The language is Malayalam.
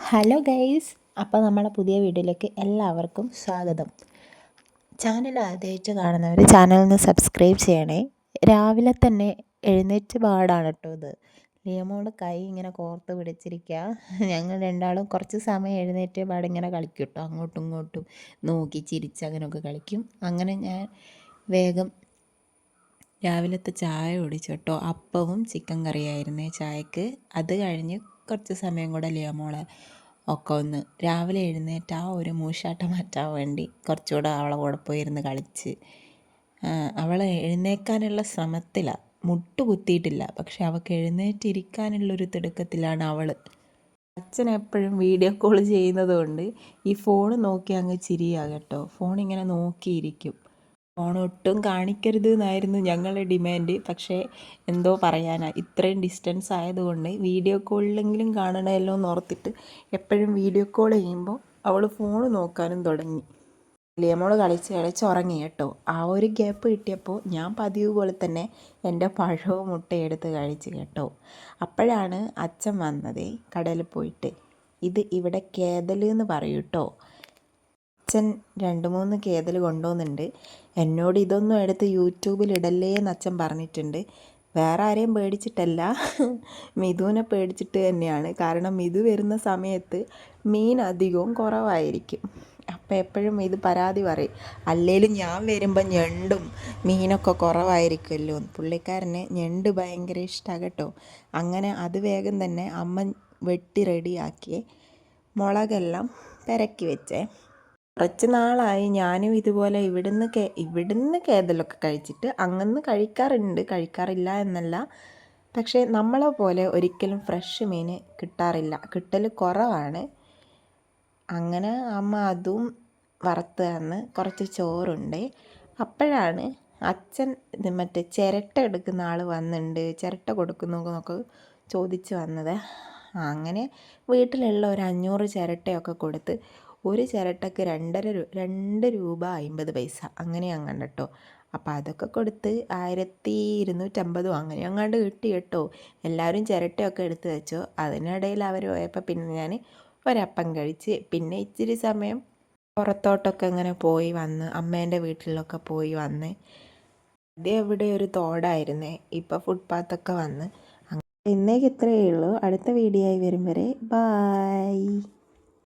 ഹലോ ഗൈസ്, അപ്പോൾ നമ്മളെ പുതിയ വീഡിയോയിലേക്ക് എല്ലാവർക്കും സ്വാഗതം. ചാനൽ ആദ്യമായിട്ട് കാണുന്നവർ ചാനലിന് സബ്സ്ക്രൈബ് ചെയ്യണേ. രാവിലെ തന്നെ എഴുന്നേറ്റ് പാടാണ് കേട്ടോ ഇത്. ലിയമോട് കൈ ഇങ്ങനെ കോർത്ത് പിടിച്ചിരിക്കുക. ഞങ്ങൾ രണ്ടാളും കുറച്ച് സമയം എഴുന്നേറ്റ് പാടിങ്ങനെ കളിക്കും കേട്ടോ, അങ്ങോട്ടും ഇങ്ങോട്ടും നോക്കി ചിരിച്ച് അങ്ങനെയൊക്കെ കളിക്കും. അങ്ങനെ ഞാൻ വേഗം രാവിലത്തെ ചായ കുടിച്ചു കേട്ടോ. അപ്പവും ചിക്കൻ കറിയായിരുന്നേ ചായക്ക്. അത് കഴിഞ്ഞ് കുറച്ച് സമയം കൂടെ ലിയമോളെ ഒക്കെ ഒന്ന് രാവിലെ എഴുന്നേറ്റ് ആ ഒരു മൂശാട്ടം മാറ്റാൻ വേണ്ടി കുറച്ചുകൂടെ അവളെ കൂടെ പോയിരുന്ന് കളിച്ച്. അവളെ എഴുന്നേൽക്കാനുള്ള ശ്രമത്തിലാണ്, മുട്ട് കുത്തിയിട്ടില്ല, പക്ഷെ അവൾക്ക് എഴുന്നേറ്റിരിക്കാനുള്ളൊരു തിടുക്കത്തിലാണ് അവൾ. അച്ഛൻ എപ്പോഴും വീഡിയോ കോൾ ചെയ്യുന്നത് കൊണ്ട് ഈ ഫോൺ നോക്കി അങ്ങ് ചിരിയാ കേട്ടോ. ഫോണിങ്ങനെ നോക്കിയിരിക്കും. ഫോൺ ഒട്ടും കാണിക്കരുത് എന്നായിരുന്നു ഞങ്ങളുടെ ഡിമാൻഡ്. പക്ഷേ എന്തോ പറയാനാ, ഇത്രയും ഡിസ്റ്റൻസ് ആയതുകൊണ്ട് വീഡിയോ കോളിലെങ്കിലും കാണണമല്ലോ എന്ന് ഓർത്തിട്ട് എപ്പോഴും വീഡിയോ കോൾ ചെയ്യുമ്പോൾ അവൾ ഫോൺ നോക്കാനും തുടങ്ങി. ലിയമോൾ കളിച്ച് ഉറങ്ങി കേട്ടോ. ആ ഒരു ഗ്യാപ്പ് കിട്ടിയപ്പോൾ ഞാൻ പതിവ് പോലെ തന്നെ എൻ്റെ പഴവും മുട്ടയെടുത്ത് കഴിച്ച് കേട്ടോ. അപ്പോഴാണ് അച്ഛൻ വന്നത് കടയിൽ പോയിട്ട്. ഇത് ഇവിടെ കേതൽ എന്ന് പറയും കേട്ടോ. അച്ഛൻ 2-3 കേതൽ കൊണ്ടുവന്നുണ്ട്. എന്നോട് ഇതൊന്നും എടുത്ത് യൂട്യൂബിൽ ഇടല്ലേ എന്ന് അച്ഛൻ പറഞ്ഞിട്ടുണ്ട്. വേറെ ആരെയും പേടിച്ചിട്ടല്ല, മിഥുവിനെ പേടിച്ചിട്ട് തന്നെയാണ്. കാരണം മിഥു വരുന്ന സമയത്ത് മീൻ അധികവും കുറവായിരിക്കും. അപ്പം എപ്പോഴും ഇത് പരാതി പറയും, അല്ലേലും ഞാൻ വരുമ്പോൾ ഞണ്ടും മീനൊക്കെ കുറവായിരിക്കുമല്ലോ. പുള്ളിക്കാരന് ഞണ്ട് ഭയങ്കര ഇഷ്ടമാണ് കേട്ടോ. അങ്ങനെ അത് വേഗം തന്നെ അമ്മ വെട്ടി റെഡിയാക്കി മുളകെല്ലാം പെരക്കി വെച്ചേ. കുറച്ച് നാളായി ഞാനും ഇതുപോലെ ഇവിടുന്ന് കേതലൊക്കെ കഴിച്ചിട്ട്. അങ്ങനെ കഴിക്കാറില്ല എന്നല്ല, പക്ഷേ നമ്മളെ പോലെ ഒരിക്കലും ഫ്രഷ് മീൻ കിട്ടാറില്ല, കിട്ടൽ കുറവാണ്. അങ്ങനെ അമ്മ അതും വറുത്ത് തന്ന് കുറച്ച് ചോറുണ്ട്. അപ്പോഴാണ് അച്ഛൻ മറ്റേ ചിരട്ട എടുക്കുന്ന ആൾ വന്നിട്ടുണ്ട്, ചിരട്ട കൊടുക്കുന്നൊക്കെ ചോദിച്ച് വന്നത്. അങ്ങനെ വീട്ടിലുള്ള ഒരു 500 ചിരട്ടയൊക്കെ കൊടുത്ത് ഒരു ചിരട്ടക്ക് 2 രൂപ 50 പൈസ അങ്ങനെ അങ്ങാണ്ട് കേട്ടോ. അപ്പോൾ അതൊക്കെ കൊടുത്ത് 1250 അങ്ങനെ അങ്ങാണ്ട് കിട്ടി കേട്ടോ. എല്ലാവരും ചിരട്ടയൊക്കെ എടുത്ത് വെച്ചോ. അതിനിടയിൽ അവർ പോയപ്പോൾ പിന്നെ ഞാൻ ഒരപ്പം കഴിച്ച്. പിന്നെ ഇച്ചിരി സമയം പുറത്തോട്ടൊക്കെ ഇങ്ങനെ പോയി വന്ന്, അമ്മേൻ്റെ വീട്ടിലൊക്കെ പോയി വന്ന്. ഇത് എവിടെ ഒരു തോടായിരുന്നേ, ഇപ്പോൾ ഫുട്പാത്തൊക്കെ വന്ന്. ഇന്നേക്ക് ഇത്രയേ ഉള്ളൂ. അടുത്ത വീഡിയോ ആയി വരും വരെ ബായ്.